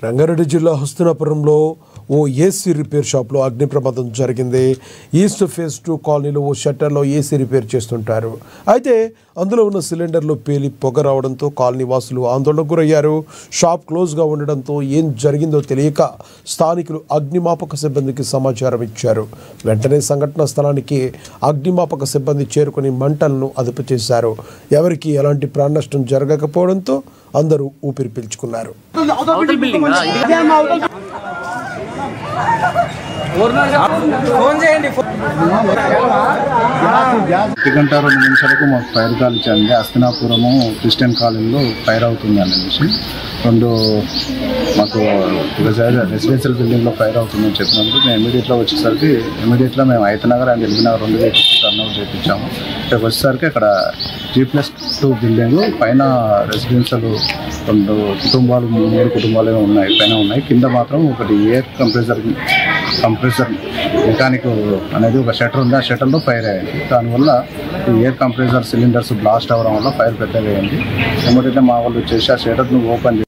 రంగారెడ్డి జిల్లా హస్తినాపురంలో ఓ AC repair షాప్లో అగ్ని ప్రమాదం జరిగింది. ఈస్ట్ ఫేజ్ 2 కాలనీలో ఓ షట్టర్లో ఏసీ రిపేర్ చేస్తుంటారు. అయితే అందులో ఉన్న సిలిండర్లు పేలి పొగ రావడంతో కాలనీ వాసులు ఆందోళనకు గురయ్యారు. షాప్ క్లోజ్గా ఉండడంతో ఏం జరిగిందో తెలియక స్థానికులు అగ్నిమాపక సిబ్బందికి సమాచారం ఇచ్చారు. వెంటనే సంఘటనా స్థలానికి అగ్నిమాపక సిబ్బంది చేరుకుని మంటలను అదుపు చేశారు. ఎవరికి ఎలాంటి ప్రాణ నష్టం జరగకపోవడంతో అందరూ ఊపిరి పీల్చుకున్నారు. గంట 2 నిమిషాలకు మాకు ఫైర్ కాల్ ఇచ్చింది. హస్తినాపురము క్రిస్టియన్ కాలనీలో ఫైర్ అవుతుంది అనేసి మాకు రెసిడెన్షియల్ బిల్డింగ్లో ఫైర్ అవుతుందని చెప్పినప్పుడు మేము ఇమీడియట్గా మేము ఐతనగర్ అండ్ ఎల్బీనగర్ 2 వెహికల్స్ టర్న్అవుట్ చేయించాము. ఇక్కడికి వచ్చేసరికి అక్కడ G+2 బిల్డింగ్ పైన రెసిడెన్షియల్ 2 కుటుంబాలు 3 కుటుంబాలు ఉన్నాయి. కింద మాత్రం ఒకటి ఎయిర్ కంప్రెసర్ మెకానిక్ అనేది ఒక షట్టర్ ఉంది. ఆ షట్టర్లో ఫైర్ అయ్యింది. దానివల్ల ఈ ఎయిర్ కంప్రెసర్ సిలిండర్స్ బ్లాస్ట్ అవ్వడం వల్ల ఫైర్ పెద్దగా అయింది. ఇమీడియట్గా మా వాళ్ళు వచ్చేసి ఆ షట్టర్ను ఓపెన్